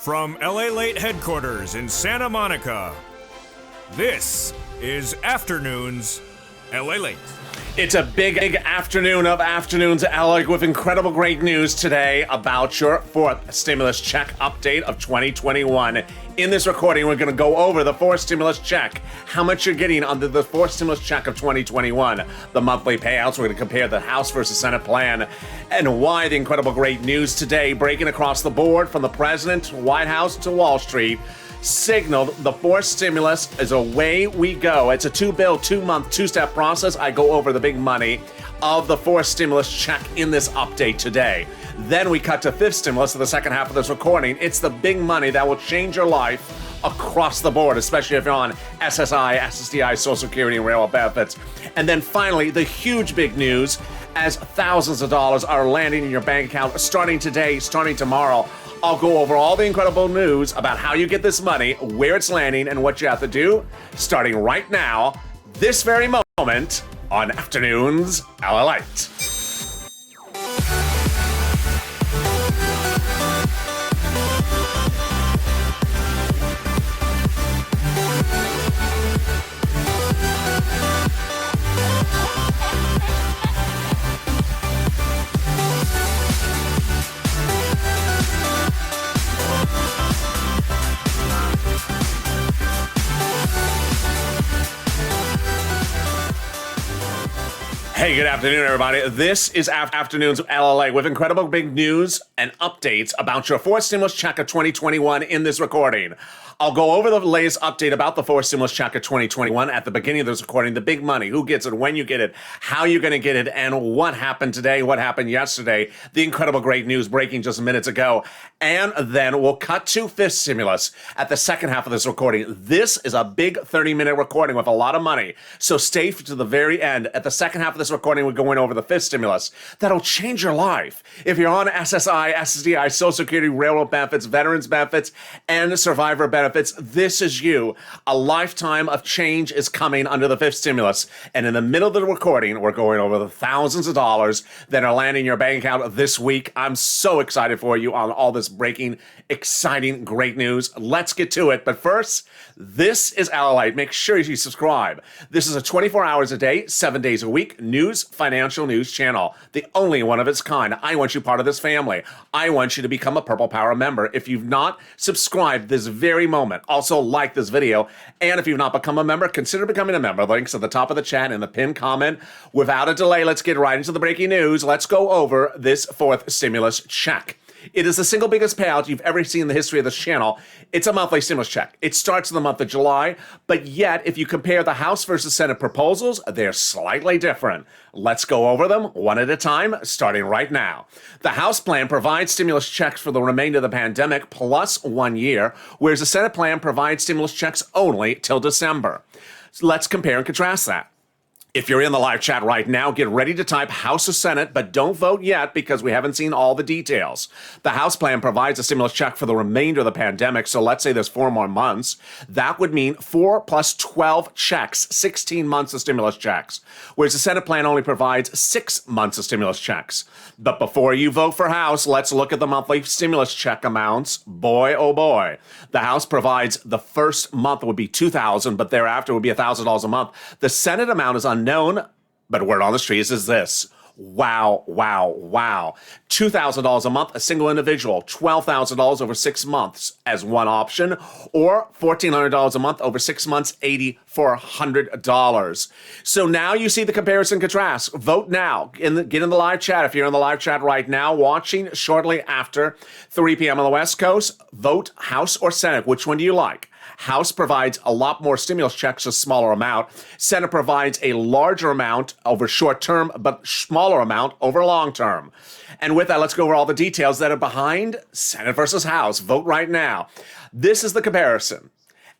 From LALATE headquarters in Santa Monica, this is Afternoons LALATE. It's a big afternoon of afternoons, Alec, with incredible great news today about your fourth stimulus check update of 2021. In this recording, we're going to go over the fourth stimulus check, how much you're getting under the fourth stimulus check of 2021, the monthly payouts. We're going to compare the House versus Senate plan, and why the incredible great news today, breaking across the board from the president, White House to Wall Street, signaled the fourth stimulus is away we go. It's a two-bill, two-month, two-step process. I go over the big money of the fourth stimulus check in this update today. Then we cut to fifth stimulus in the second half of this recording. It's the big money that will change your life across the board, especially if you're on SSI, SSDI, Social Security, and railroad benefits. And then finally, the huge big news, as thousands of dollars are landing in your bank account starting today, starting tomorrow. I'll go over all the incredible news about how you get this money, where it's landing, and what you have to do, starting right now, this very moment, on Afternoons LALATE. Hey, good afternoon, everybody. This is Afternoons LALATE with incredible big news and updates about your fourth stimulus check of 2021 in this recording. I'll go over the latest update about the fourth stimulus check of 2021 at the beginning of this recording, the big money, who gets it, when you get it, how you're going to get it, and what happened today, what happened yesterday, the incredible great news breaking just minutes ago. And then we'll cut to fifth stimulus at the second half of this recording. This is a big 30-minute recording with a lot of money, so stay to the very end. At the second half of this recording, we're going over the fifth stimulus. That'll change your life. If you're on SSI, SSDI, Social Security, railroad benefits, veterans benefits, and survivor benefits, this is you. A lifetime of change is coming under the fifth stimulus. And in the middle of the recording, we're going over the thousands of dollars that are landing in your bank account this week. I'm so excited for you on all this breaking, exciting, great news. Let's get to it. But first, this is LALATE. Make sure you subscribe. This is a 24 hours a day, 7 days a week financial news channel. The only one of its kind. I want you part of this family. I want you to become a Purple Power member. If you've not subscribed this very moment, also like this video. And if you've not become a member, consider becoming a member. Links at the top of the chat and the pinned comment. Without a delay, let's get right into the breaking news. Let's go over this fourth stimulus check. It is the single biggest payout you've ever seen in the history of this channel. It's a monthly stimulus check. It starts in the month of July, but yet if you compare the House versus Senate proposals, they're slightly different. Let's go over them one at a time, starting right now. The House plan provides stimulus checks for the remainder of the pandemic plus 1 year, whereas the Senate plan provides stimulus checks only till December. So let's compare and contrast that. If you're in the live chat right now, get ready to type House or Senate, but don't vote yet because we haven't seen all the details. The House plan provides a stimulus check for the remainder of the pandemic, so let's say there's 4 more months. That would mean 4 plus 12 checks, 16 months of stimulus checks, whereas the Senate plan only provides 6 months of stimulus checks. But before you vote for House, let's look at the monthly stimulus check amounts. Boy, oh boy. The House provides the first month would be $2,000, but thereafter would be $1,000 a month. The Senate amount is unknown, but word on the streets is this. Wow, wow, wow. $2,000 a month, a single individual. $12,000 over 6 months as one option, or $1,400 a month over 6 months, $8,400. So now you see the comparison contrast. Vote now. Get in the live chat. If you're in the live chat right now, watching shortly after 3 p.m. on the West Coast, vote House or Senate. Which one do you like? House provides a lot more stimulus checks, a smaller amount. Senate provides a larger amount over short term, but smaller amount over long term. And with that, let's go over all the details that are behind Senate versus House. Vote right now. This is the comparison,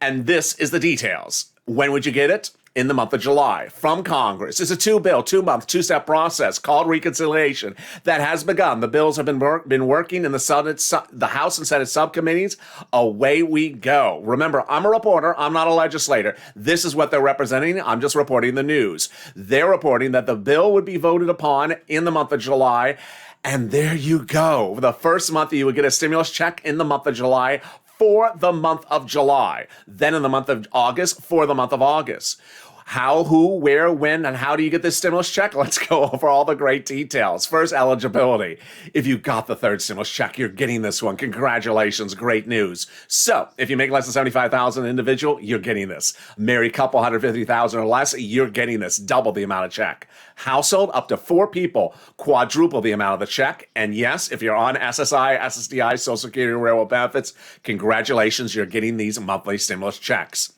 and this is the details. When would you get it? In the month of July from Congress. It's a two-bill, two-month, two-step process called reconciliation that has begun. The bills have been working in the House and Senate subcommittees. Away we go. Remember, I'm a reporter. I'm not a legislator. This is what they're representing. I'm just reporting the news. They're reporting that the bill would be voted upon in the month of July And there you go. The first month you would get a stimulus check in the month of July for the month of July. Then in the month of August for the month of August. How, who, where, when, and how do you get this stimulus check? Let's go over all the great details. First, eligibility. If you got the third stimulus check, you're getting this one. Congratulations, great news. So, if you make less than $75,000 individual, you're getting this. Married couple, $150,000 or less, you're getting this. Double the amount of check. Household, up to 4 people, quadruple the amount of the check. And yes, if you're on SSI, SSDI, Social Security, Railroad benefits, congratulations, you're getting these monthly stimulus checks.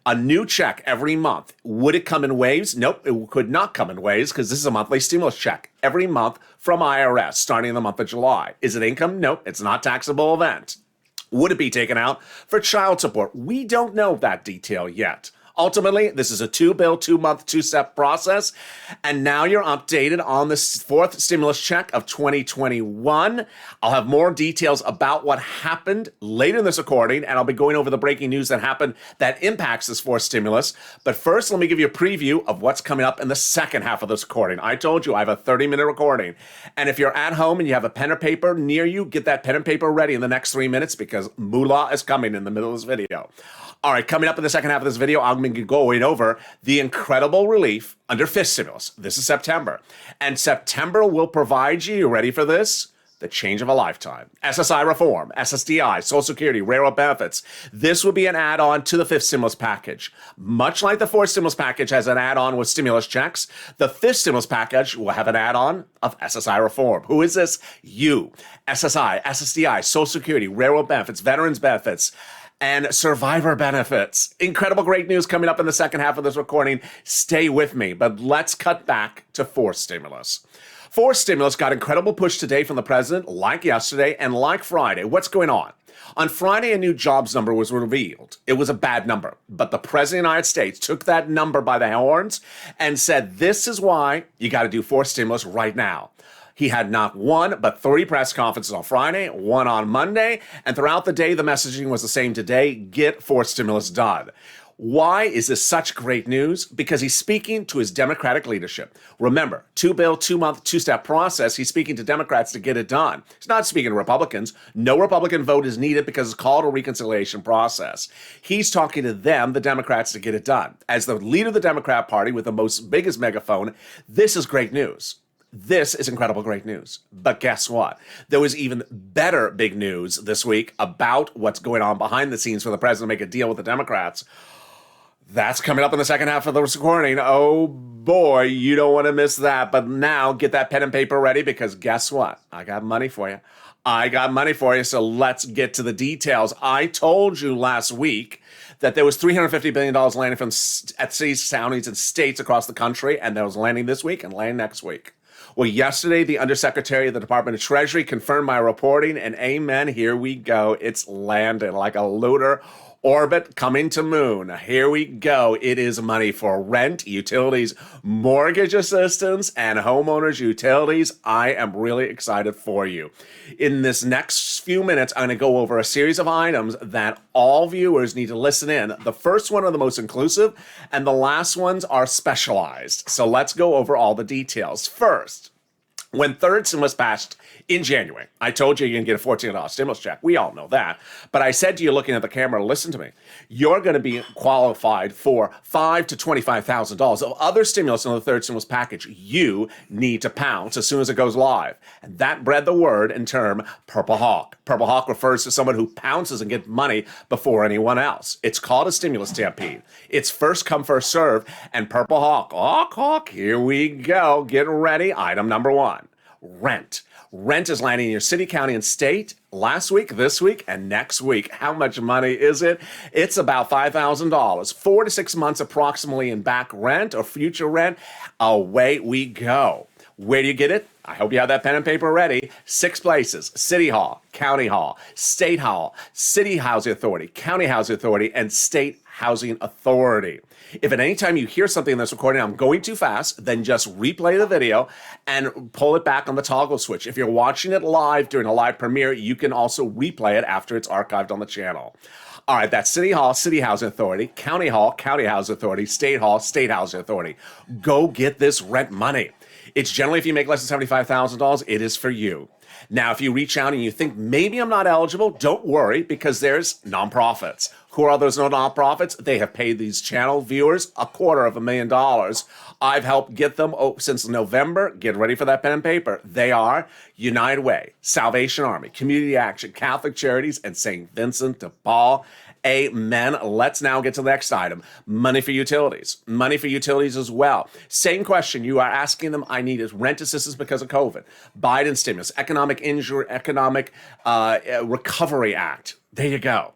A new check every month. Would it come in waves? Nope, it could not come in waves because this is a monthly stimulus check every month from IRS starting in the month of July. Is it income? Nope, it's not a taxable event. Would it be taken out for child support? We don't know that detail yet. Ultimately, this is a 2-bill, 2-month, 2-step process. And now you're updated on the fourth stimulus check of 2021. I'll have more details about what happened later in this recording, and I'll be going over the breaking news that happened that impacts this fourth stimulus. But first, let me give you a preview of what's coming up in the second half of this recording. I told you I have a 30-minute recording. And if you're at home and you have a pen or paper near you, get that pen and paper ready in the next 3 minutes because moolah is coming in the middle of this video. All right, coming up in the second half of this video, I'm going to be going over the incredible relief under fifth stimulus. This is September. And September will provide you ready for this? The change of a lifetime. SSI reform, SSDI, Social Security, Railroad benefits. This will be an add-on to the fifth stimulus package. Much like the fourth stimulus package has an add-on with stimulus checks, the fifth stimulus package will have an add-on of SSI reform. Who is this? You. SSI, SSDI, Social Security, Railroad benefits, veterans benefits, and survivor benefits. Incredible great news coming up in the second half of this recording. Stay with me, but let's cut back to fourth stimulus. Fourth stimulus got incredible push today from the president, like yesterday and like Friday. What's going on? On Friday, a new jobs number was revealed. It was a bad number, but the president of the United States took that number by the horns and said, this is why you got to do fourth stimulus right now. He had not one, but 3 press conferences on Friday, 1 on Monday, and throughout the day, the messaging was the same today: get fourth stimulus done. Why is this such great news? Because he's speaking to his Democratic leadership. Remember, 2-bill, 2-month, 2-step process. He's speaking to Democrats to get it done. He's not speaking to Republicans. No Republican vote is needed because it's called a reconciliation process. He's talking to them, the Democrats, to get it done. As the leader of the Democrat Party with the biggest megaphone, this is great news. This is incredible great news. But guess what? There was even better big news this week about what's going on behind the scenes for the president to make a deal with the Democrats. That's coming up in the second half of the recording. Oh boy, you don't want to miss that. But now get that pen and paper ready because guess what? I got money for you. So let's get to the details. I told you last week that there was $350 billion landing from at cities, counties, and states across the country, and that was landing this week and landing next week. Well, yesterday, the Undersecretary of the Department of Treasury confirmed my reporting, and amen, here we go. It's landed like a lunar orbit coming to moon. Here we go. It is money for rent, utilities, mortgage assistance, and homeowners utilities. I am really excited for you. In this next few minutes, I'm going to go over a series of items that all viewers need to listen in. The first one are the most inclusive, and the last ones are specialized. So let's go over all the details. First, when third stimulus passed in January, I told you you're going to get a $14 stimulus check. We all know that. But I said to you looking at the camera, listen to me. You're going to be qualified for $5,000 to $25,000 of other stimulus in the third stimulus package. You need to pounce as soon as it goes live. And that bred the word and term Purple Hawk. Purple Hawk refers to someone who pounces and gets money before anyone else. It's called a stimulus stampede. It's first come, first serve. And Purple Hawk, here we go. Get ready. Item number 1. Rent. Rent is landing in your city, county, and state last week, this week, and next week. How much money is it? It's about $5,000. 4 to 6 months approximately in back rent or future rent. Away we go. Where do you get it? I hope you have that pen and paper ready. 6 places: City Hall, County Hall, State Hall, City Housing Authority, County Housing Authority, and State Housing Authority. If at any time you hear something in this recording, I'm going too fast, then just replay the video and pull it back on the toggle switch. If you're watching it live during a live premiere, you can also replay it after it's archived on the channel. All right, that's City Hall, City Housing Authority, County Hall, County Housing Authority, State Hall, State Housing Authority. Go get this rent money. It's generally if you make less than $75,000, it is for you. Now, if you reach out and you think maybe I'm not eligible, don't worry, because there's nonprofits. Who are those nonprofits? They have paid these channel viewers $250,000. I've helped get them since November. Get ready for that pen and paper. They are United Way, Salvation Army, Community Action, Catholic Charities, and St. Vincent de Paul. Amen. Let's now get to the next item. Money for utilities. Money for utilities as well. Same question you are asking them. I need is rent assistance because of COVID. Biden stimulus, economic recovery act. There you go.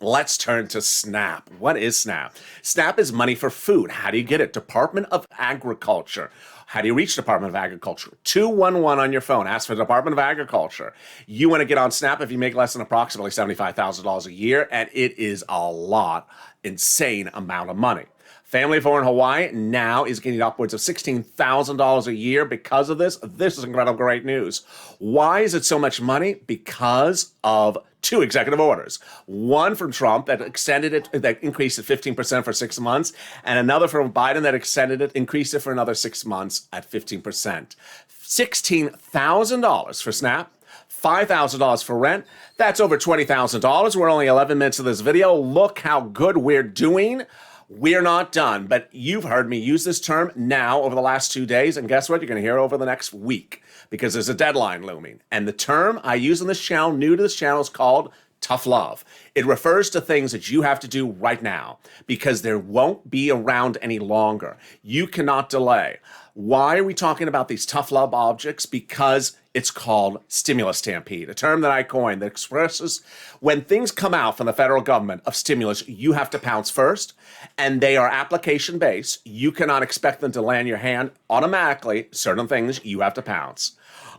Let's turn to SNAP. What is SNAP? SNAP is money for food. How do you get it? Department of Agriculture. How do you reach Department of Agriculture? 211 on your phone. Ask for the Department of Agriculture. You want to get on SNAP if you make less than approximately $75,000 a year, and it is a lot, insane amount of money. Family of four in Hawaii now is getting upwards of $16,000 a year because of this. This is incredible, great news. Why is it so much money? Because of two executive orders. One from Trump that extended it, that increased it 15% for 6 months, and another from Biden that extended it, increased it for another 6 months at 15%. $16,000 for SNAP. $5,000 for rent. That's over $20,000. We're only 11 minutes of this video. Look how good we're doing. We're not done, but you've heard me use this term now over the last 2 days, and guess what? You're going to hear it over the next week because there's a deadline looming. And the term I use on this channel, new to this channel, is called tough love. It refers to things that you have to do right now because there won't be around any longer. You cannot delay. Why are we talking about these tough love objects? Because it's called stimulus stampede, a term that I coined that expresses when things come out from the federal government of stimulus, you have to pounce first, and they are application based. You cannot expect them to land your hand automatically. Certain things you have to pounce.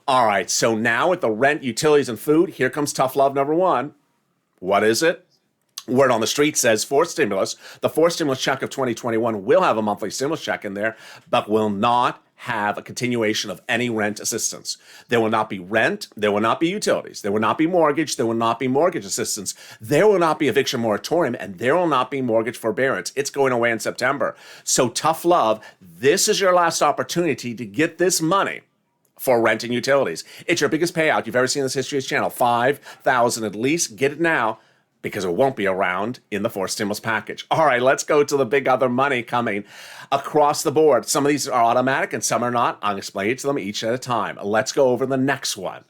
All right, so now with the rent, utilities, and food, here comes tough love number one. What is it? Word on the street says forced stimulus. The forced stimulus check of 2021 will have a monthly stimulus check in there, but will not have a continuation of any rent assistance. There will not be rent. There will not be utilities. There will not be mortgage. There will not be mortgage assistance. There will not be eviction moratorium, and there will not be mortgage forbearance. It's going away in September. So tough love, this is your last opportunity to get this money for rent and utilities. It's your biggest payout you've ever seen in this History's channel. $5,000 at least. Get it now, because it won't be around in the forced stimulus package. All right, let's go to the big other money coming across the board. Some of these are automatic and some are not. I'll explain it to them each at a time. Let's go over the next one.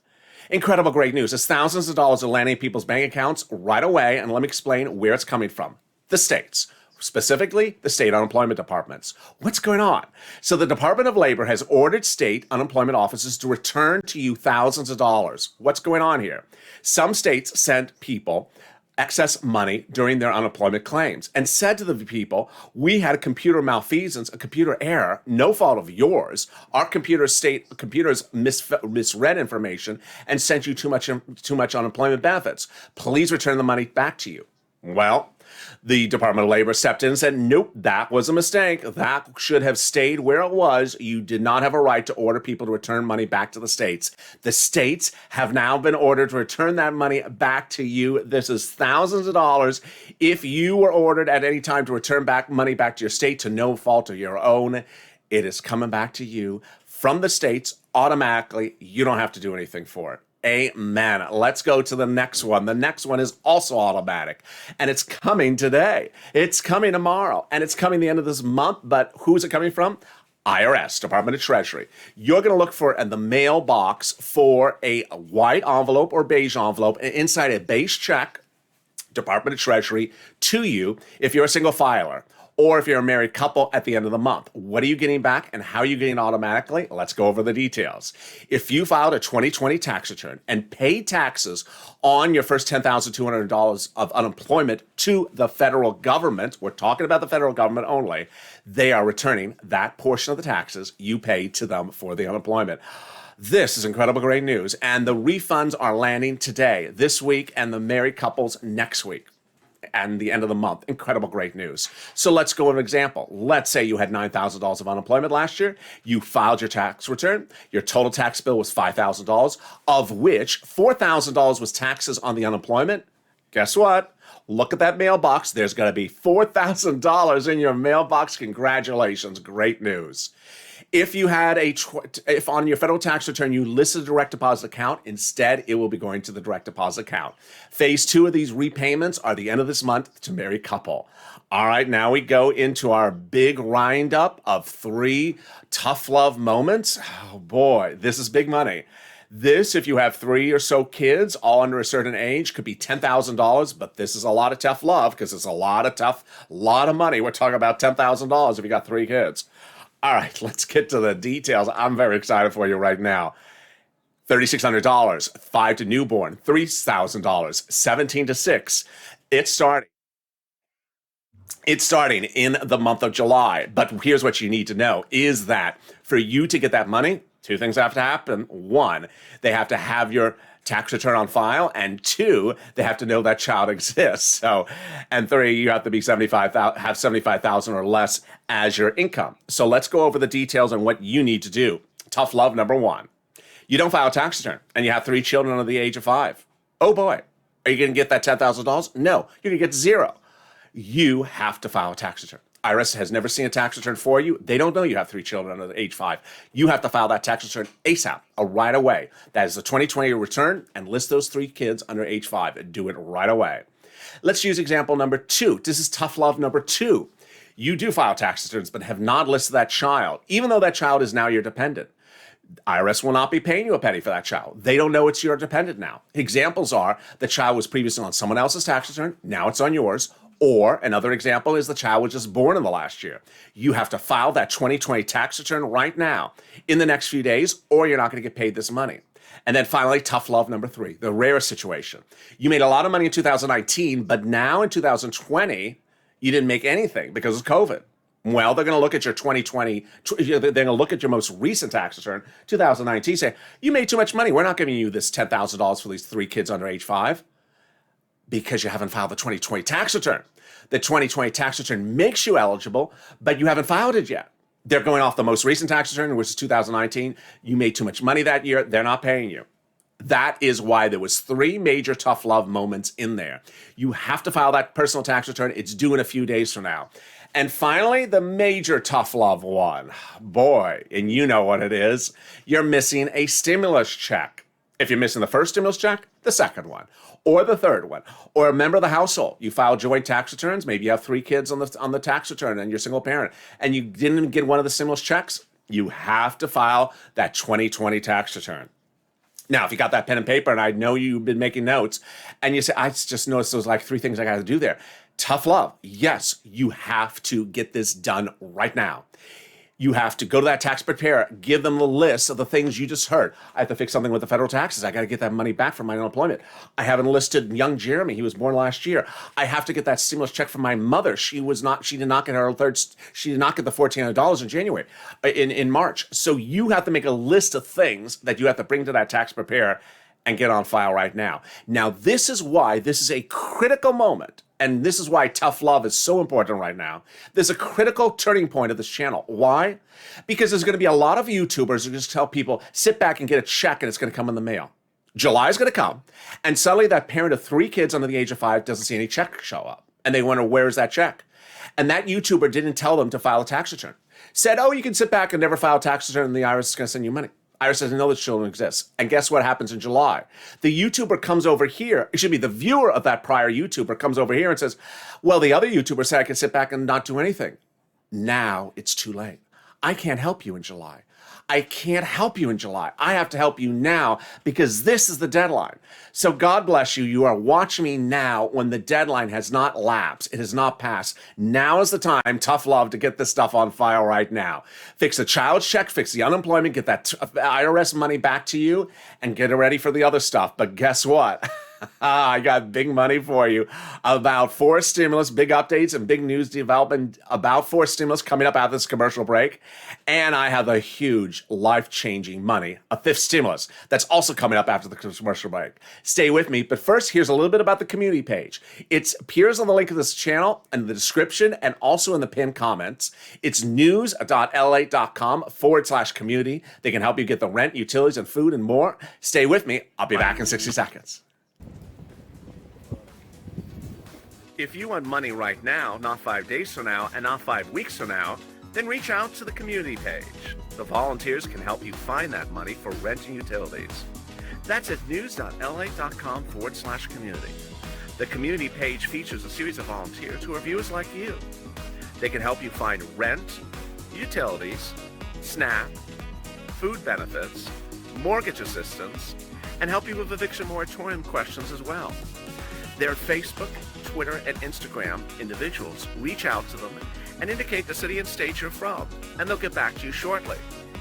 Incredible great news. It's thousands of dollars are landing in people's bank accounts right away, and let me explain where it's coming from. The states. Specifically, the state unemployment departments. What's going on? So the Department of Labor has ordered state unemployment offices to return to you thousands of dollars. What's going on here? Some states sent people excess money during their unemployment claims and said to the people, we had a computer malfeasance, a computer error, no fault of yours. Our computers misread information and sent you too much unemployment benefits. Please return the money back to you. Well, the Department of Labor stepped in and said, nope, that was a mistake. That should have stayed where it was. You did not have a right to order people to return money back to the states. The states have now been ordered to return that money back to you. This is thousands of dollars. If you were ordered at any time to return money back to your state to no fault of your own, it is coming back to you from the states automatically. You don't have to do anything for it. Amen. Let's go to the next one. The next one is also automatic, and it's coming today. It's coming tomorrow, and it's coming the end of this month, but who's it coming from? IRS, Department of Treasury. You're going to look for in the mailbox for a white envelope or beige envelope, and inside a beige check, Department of Treasury, to you if you're a single filer. Or if you're a married couple at the end of the month. What are you getting back and how are you getting it automatically? Let's go over the details. If you filed a 2020 tax return and paid taxes on your first $10,200 of unemployment to the federal government, we're talking about the federal government only, they are returning that portion of the taxes you paid to them for the unemployment. This is incredible great news, and the refunds are landing today, this week, and the married couples next week. And the end of the month. Incredible great news. So let's go with an example. Let's say you had $9,000 of unemployment last year. You filed your tax return. Your total tax bill was $5,000, of which $4,000 was taxes on the unemployment. Guess what? Look at that mailbox. There's going to be $4,000 in your mailbox. Congratulations. Great news. If you had if on your federal tax return you listed a direct deposit account, instead it will be going to the direct deposit account. Phase 2 of these repayments are the end of this month to married couple. All right, now we go into our big roundup of 3 tough love moments. Oh boy, this is big money. This, if you have 3 or so kids, all under a certain age, could be $10,000, but this is a lot of tough love because it's a lot of money. We're talking about $10,000 if you got 3 kids. All right, let's get to the details. I'm very excited for you right now. $3,600, 5 to newborn, $3,000, 17 to 6. It's starting in the month of July. But here's what you need to know is that for you to get that money, 2 things have to happen. 1, they have to have your tax return on file, and 2, they have to know that child exists. So, and 3, you have to be have 75,000 or less as your income. So let's go over the details on what you need to do. Tough love number 1. You don't file a tax return, and you have 3 children under the age of 5. Oh boy, are you going to get that $10,000? No, you're going to get 0. You have to file a tax return. IRS has never seen a tax return for you. They don't know you have 3 children under the age 5. You have to file that tax return ASAP, right away. That is the 2020 return, and list those 3 kids under age 5 and do it right away. Let's use example number 2. This is tough love number 2. You do file tax returns, but have not listed that child, even though that child is now your dependent. IRS will not be paying you a penny for that child. They don't know it's your dependent now. Examples are the child was previously on someone else's tax return, now it's on yours. Or another example is the child was just born in the last year. You have to file that 2020 tax return right now in the next few days, or you're not going to get paid this money. And then finally, tough love number 3, the rare situation. You made a lot of money in 2019, but now in 2020, you didn't make anything because of COVID. Well, they're going to look at your 2020, they're going to look at your most recent tax return, 2019, say, you made too much money. We're not giving you this $10,000 for these 3 kids under age 5 because you haven't filed the 2020 tax return. The 2020 tax return makes you eligible, but you haven't filed it yet. They're going off the most recent tax return, which is 2019. You made too much money that year. They're not paying you. That is why there was 3 major tough love moments in there. You have to file that personal tax return. It's due in a few days from now. And finally, the major tough love one. Boy, and you know what it is. You're missing a stimulus check. If you're missing the first stimulus check, the second one, or the third one, or a member of the household. You file joint tax returns. Maybe you have 3 kids on the tax return and you're a single parent, and you didn't get one of the stimulus checks. You have to file that 2020 tax return. Now, if you got that pen and paper, and I know you've been making notes, and you say, I just noticed those 3 things I got to do there. Tough love. Yes, you have to get this done right now. You have to go to that tax preparer, give them the list of the things you just heard. I have to fix something with the federal taxes. I got to get that money back from my unemployment. I haven't listed young Jeremy. He was born last year. I have to get that stimulus check from my mother. She did not get the $1,400 in January, in March. So you have to make a list of things that you have to bring to that tax preparer and get on file right now. Now, this is why this is a critical moment. And this is why tough love is so important right now. There's a critical turning point of this channel. Why? Because there's going to be a lot of YouTubers who just tell people, sit back and get a check and it's going to come in the mail. July is going to come, and suddenly that parent of 3 kids under the age of 5 doesn't see any check show up. And they wonder, where's that check? And that YouTuber didn't tell them to file a tax return. Said, oh, you can sit back and never file a tax return and the IRS is going to send you money. IRS doesn't know that children exist. And guess what happens in July? The YouTuber comes over here. It should be the viewer of that prior YouTuber comes over here and says, well, the other YouTuber said I can sit back and not do anything. Now it's too late. I can't help you in July. I can't help you in July. I have to help you now because this is the deadline. So God bless you. You are watching me now when the deadline has not lapsed. It has not passed. Now is the time, tough love, to get this stuff on file right now. Fix the child's check, fix the unemployment, get that IRS money back to you, and get it ready for the other stuff. But guess what? I got big money for you about 4 stimulus, big updates and big news development about 4 stimulus coming up after this commercial break. And I have a huge life-changing money, a 5th stimulus that's also coming up after the commercial break. Stay with me. But first, here's a little bit about the community page. It appears on the link of this channel and the description and also in the pinned comments. It's news.lalate.com/community. They can help you get the rent, utilities, and food and more. Stay with me. I'll be back in 60 seconds. If you want money right now, not 5 days from now, and not 5 weeks from now, then reach out to the community page. The volunteers can help you find that money for rent and utilities. That's at news.lalate.com/community. The community page features a series of volunteers who are viewers like you. They can help you find rent, utilities, SNAP, food benefits, mortgage assistance, and help you with eviction moratorium questions as well. Their Facebook, Twitter, and Instagram individuals reach out to them and indicate the city and state you're from, and they'll get back to you shortly.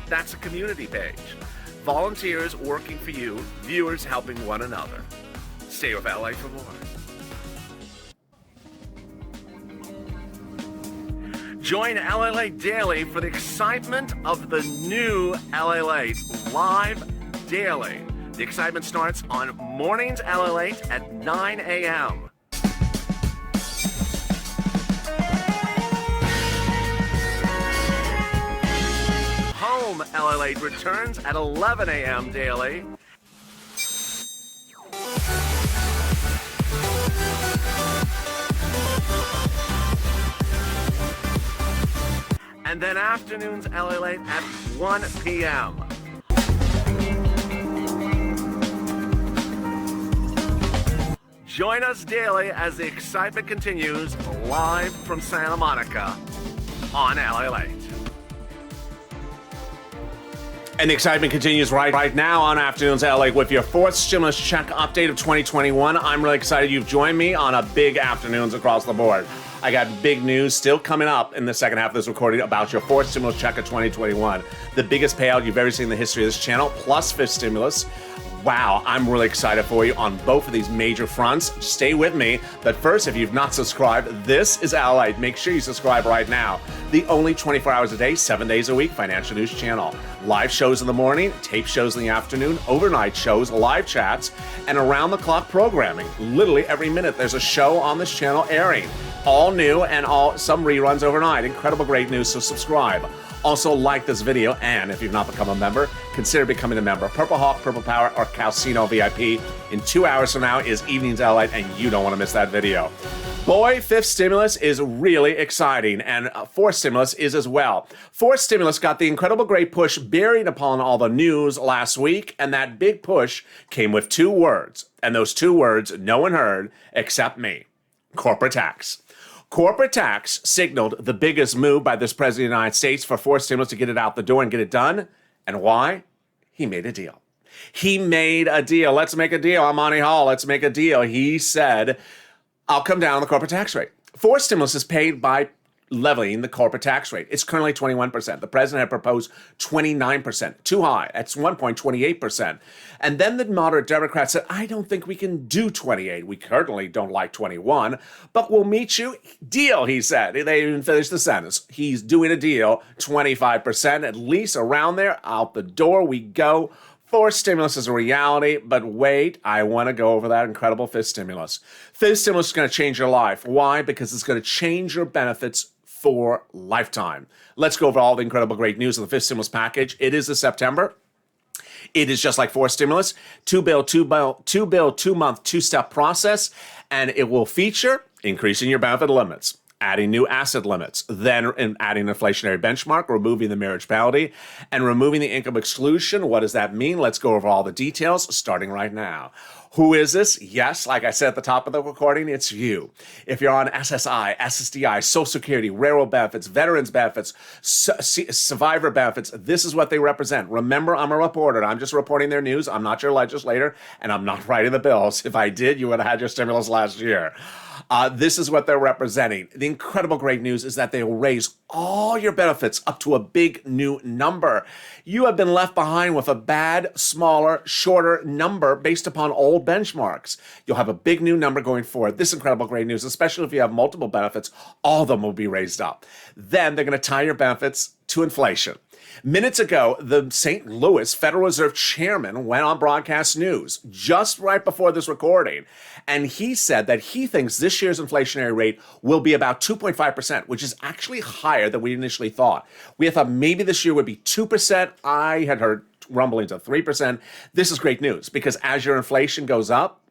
That's a community page. Volunteers working for you, viewers helping one another. Stay with LA for more. Join LALATE daily for the excitement of the new LALATE live daily. The excitement starts on mornings LALATE at 9 a.m. Home LALATE returns at 11 a.m. daily. And then afternoons LALATE at 1 p.m. Join us daily as the excitement continues live from Santa Monica on LALATE. And the excitement continues right now on Afternoons LA with your fourth stimulus check update of 2021. I'm really excited you've joined me on a big afternoons across the board. I got big news still coming up in the second half of this recording about your fourth stimulus check of 2021. The biggest payout you've ever seen in the history of this channel, plus fifth stimulus. Wow, I'm really excited for you on both of these major fronts. Stay with me. But first, if you've not subscribed, this is LALATE. Make sure you subscribe right now. The only 24 hours a day, 7 days a week financial news channel. Live shows in the morning, tape shows in the afternoon, overnight shows, live chats, and around-the-clock programming. Literally every minute there's a show on this channel airing. All new and some reruns overnight. Incredible great news, so subscribe. Also like this video, and if you've not become a member, consider becoming a member. Purple Hawk, Purple Power, or Calcino VIP. In 2 hours from now is Evenings LALATE, and you don't want to miss that video. Boy, fifth stimulus is really exciting, and fourth stimulus is as well. Fourth stimulus got the incredible great push buried upon all the news last week, and that big push came with 2 words, and those 2 words no one heard except me. Corporate tax. Corporate tax signaled the biggest move by this president of the United States for fourth stimulus to get it out the door and get it done. And why? He made a deal. He made a deal. Let's make a deal. I'm Monty Hall. Let's make a deal. He said, I'll come down on the corporate tax rate. Fourth stimulus is paid by leveling the corporate tax rate. It's currently 21%. The president had proposed 29%. Too high. That's 1.28%. And then the moderate Democrats said, I don't think we can do 28. We currently don't like 21, but we'll meet you. Deal, he said. They didn't finish the sentence. He's doing a deal. 25%, at least around there. Out the door we go. Fourth stimulus is a reality, but wait, I want to go over that incredible fifth stimulus. Fifth stimulus is going to change your life. Why? Because it's going to change your benefits for lifetime. Let's go over all the incredible great news of the fifth stimulus package. It is this September. It is just like fourth stimulus, 2-bill, 2-month, 2-step process, and it will feature increasing your benefit limits, adding new asset limits, then adding an inflationary benchmark, removing the marriage penalty, and removing the income exclusion. What does that mean? Let's go over all the details, starting right now. Who is this? Yes, like I said at the top of the recording, it's you. If you're on SSI, SSDI, Social Security, railroad benefits, veterans benefits, survivor benefits, this is what they represent. Remember, I'm a reporter. I'm just reporting their news. I'm not your legislator, and I'm not writing the bills. If I did, you would have had your stimulus last year. This is what they're representing. The incredible great news is that they will raise all your benefits up to a big new number. You have been left behind with a bad, smaller, shorter number based upon old benchmarks. You'll have a big new number going forward. This incredible great news, especially if you have multiple benefits, all of them will be raised up. Then they're going to tie your benefits to inflation. Minutes ago, the St. Louis Federal Reserve Chairman went on broadcast news just right before this recording, and he said that he thinks this year's inflationary rate will be about 2.5%, which is actually higher than we initially thought. We had thought maybe this year would be 2%. I had heard rumblings of 3%. This is great news because as your inflation goes up,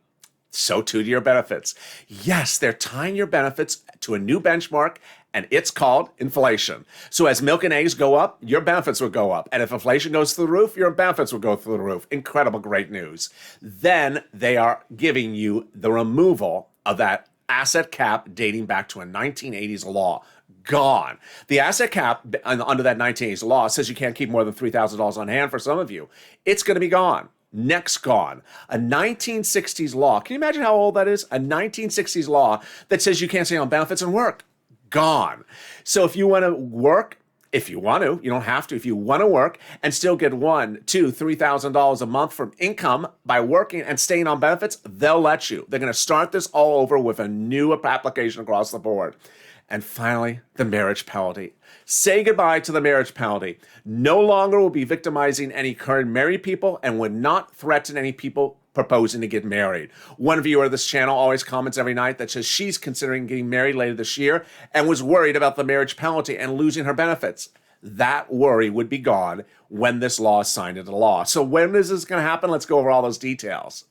so too do your benefits. Yes, they're tying your benefits to a new benchmark and it's called inflation. So as milk and eggs go up, your benefits will go up. And if inflation goes through the roof, your benefits will go through the roof. Incredible, great news. Then they are giving you the removal of that asset cap dating back to a 1980s law. Gone. The asset cap under that 1980s law says you can't keep more than $3,000 on hand for some of you. It's going to be gone. Next gone. A 1960s law. Can you imagine how old that is? A 1960s law that says you can't stay on benefits and work. Gone. So if you want to work, if you want to, you don't have to. If you want to work and still get $1,000, $2,000, $3,000 a month from income by working and staying on benefits, they'll let you. They're going to start this all over with a new application across the board. And finally, the marriage penalty. Say goodbye to the marriage penalty. No longer will be victimizing any current married people and would not threaten any people proposing to get married. One viewer of this channel always comments every night that says she's considering getting married later this year and was worried about the marriage penalty and losing her benefits. That worry would be gone when this law is signed into law. So when is this going to happen? Let's go over all those details.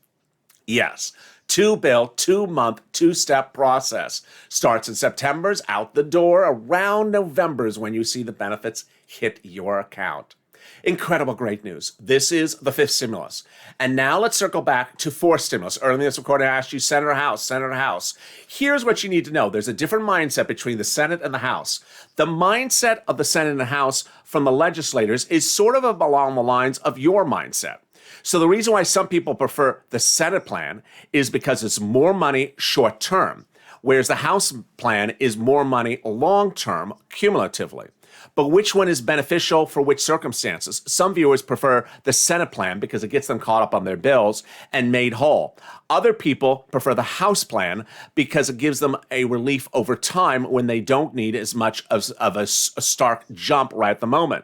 Yes. 2-month, 2-step process. Starts in September's out the door. Around November's when you see the benefits hit your account. Incredible, great news. This is the 5th stimulus. And now let's circle back to 4th stimulus. Earlier in this recording, I asked you, Senate or House, Senate or House. Here's what you need to know. There's a different mindset between the Senate and the House. The mindset of the Senate and the House from the legislators is sort of along the lines of your mindset. So the reason why some people prefer the Senate plan is because it's more money short term, whereas the House plan is more money long term cumulatively. But which one is beneficial for which circumstances? Some viewers prefer the Senate plan because it gets them caught up on their bills and made whole. Other people prefer the House plan because it gives them a relief over time when they don't need as much of a stark jump right at the moment.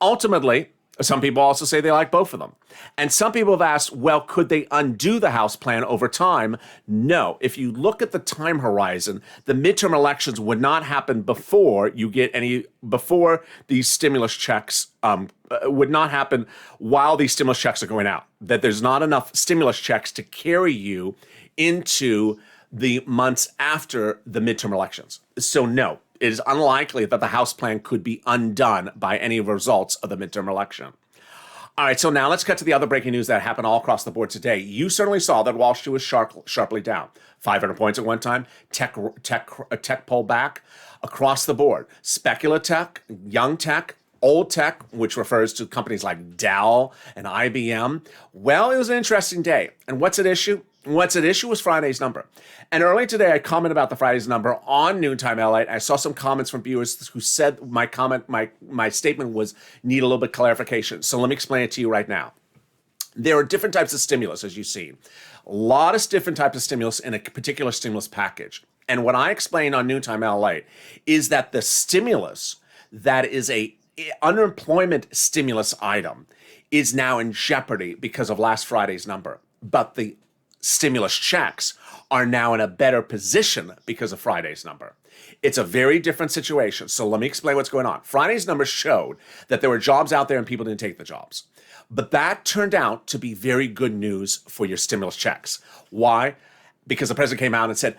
Ultimately, some people also say they like both of them. And some people have asked, well, could they undo the House plan over time? No. If you look at the time horizon, the midterm elections would not happen before these stimulus checks would not happen while these stimulus checks are going out. That there's not enough stimulus checks to carry you into the months after the midterm elections. So no. It is unlikely that the House plan could be undone by any results of the midterm election. All right, so now let's cut to the other breaking news that happened all across the board today. You certainly saw that Wall Street was sharply down. 500 points at one time. Tech pulled back across the board. Speculative tech, young tech, old tech, which refers to companies like Dell and IBM. Well, it was an interesting day. And what's at issue? What's at issue was Friday's number. And earlier today, I commented about the Friday's number on Noontime LALATE. I saw some comments from viewers who said my statement was need a little bit of clarification. So let me explain it to you right now. There are different types of stimulus, as you see. A lot of different types of stimulus in a particular stimulus package. And what I explained on Noontime LALATE is that the stimulus that is a unemployment stimulus item is now in jeopardy because of last Friday's number. But the stimulus checks are now in a better position because of Friday's number. It's a very different situation. So let me explain what's going on. Friday's number showed that there were jobs out there and people didn't take the jobs. But that turned out to be very good news for your stimulus checks. Why? Because the president came out and said,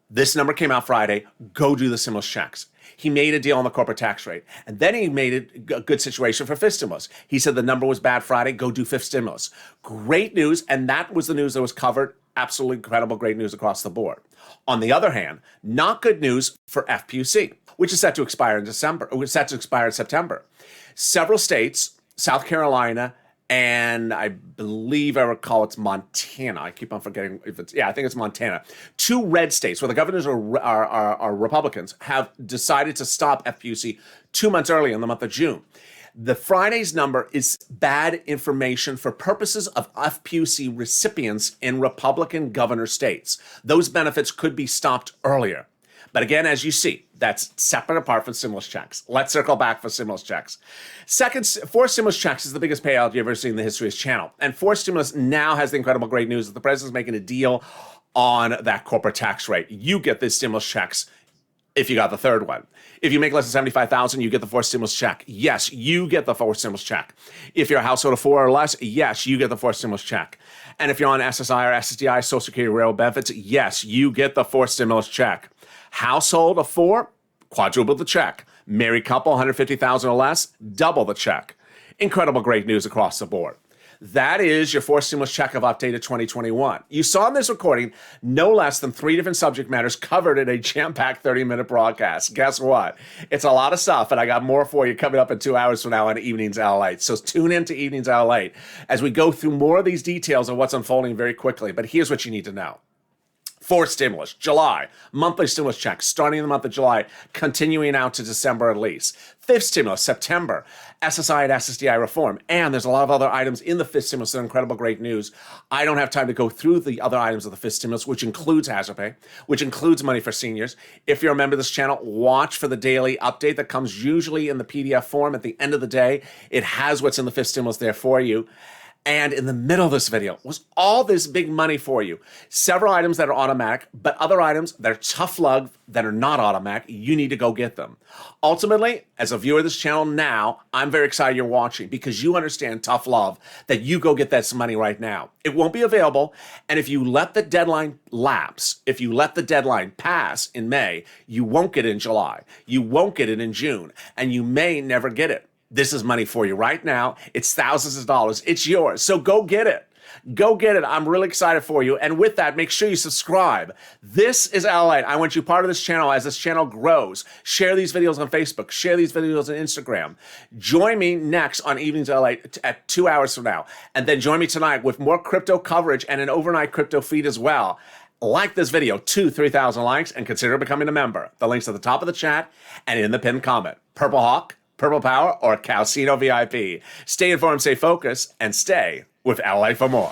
this number came out Friday, go do the stimulus checks. He made a deal on the corporate tax rate. And then he made it a good situation for fifth stimulus. He said the number was bad Friday, go do fifth stimulus. Great news, and that was the news that was covered. Absolutely incredible, great news across the board. On the other hand, not good news for FPUC, which is set to expire in September. Several states, South Carolina, and I believe I recall it's Montana. I keep on forgetting if it's, I think it's Montana. Two red states where the governors are Republicans have decided to stop FPUC 2 months early in the month of June. The Friday's number is bad information for purposes of FPUC recipients in Republican governor states. Those benefits could be stopped earlier. But again, as you see, that's separate apart from stimulus checks. Let's circle back for stimulus checks. Fourth stimulus checks is the biggest payout you've ever seen in the history of this channel. And fourth stimulus now has the incredible great news that the president's making a deal on that corporate tax rate. You get these stimulus checks if you got the third one. If you make less than $75,000, you get the fourth stimulus check. Yes, you get the fourth stimulus check. If you're a household of four or less, yes, you get the fourth stimulus check. And if you're on SSI or SSDI, Social Security Railroad benefits, yes, you get the fourth stimulus check. Household of four, quadruple the check. Married couple, 150,000 or less, double the check. Incredible great news across the board. That is your fourth stimulus check of updated 2021. You saw in this recording no less than 3 different subject matters covered in a jam-packed 30-minute broadcast. Guess what? It's a lot of stuff, and I got more for you coming up in 2 hours from now on Evenings LALATE. So tune in to Evenings LALATE as we go through more of these details of what's unfolding very quickly. But here's what you need to know. Fourth stimulus, July, monthly stimulus checks starting in the month of July, continuing out to December at least. Fifth stimulus, September, SSI and SSDI reform. And there's a lot of other items in the fifth stimulus that are incredible great news. I don't have time to go through the other items of the fifth stimulus, which includes hazard pay, which includes money for seniors. If you're a member of this channel, watch for the daily update that comes usually in the PDF form at the end of the day. It has what's in the fifth stimulus there for you. And in the middle of this video was all this big money for you. Several items that are automatic, but other items that are tough love that are not automatic, you need to go get them. Ultimately, as a viewer of this channel now, I'm very excited you're watching because you understand tough love, that you go get that money right now. It won't be available, and if you let the deadline lapse, if you let the deadline pass in May, you won't get it in July, you won't get it in June, and you may never get it. This is money for you right now. It's thousands of dollars. It's yours. So go get it. Go get it. I'm really excited for you. And with that, make sure you subscribe. This is LALATE. I want you part of this channel as this channel grows. Share these videos on Facebook. Share these videos on Instagram. Join me next on Evenings LALATE at 2 hours from now. And then join me tonight with more crypto coverage and an overnight crypto feed as well. Like this video, 3,000 likes, and consider becoming a member. The link's at the top of the chat and in the pinned comment. Purple Hawk, Purple Power, or Calcino VIP. Stay informed, stay focused, and stay with LALATE for more.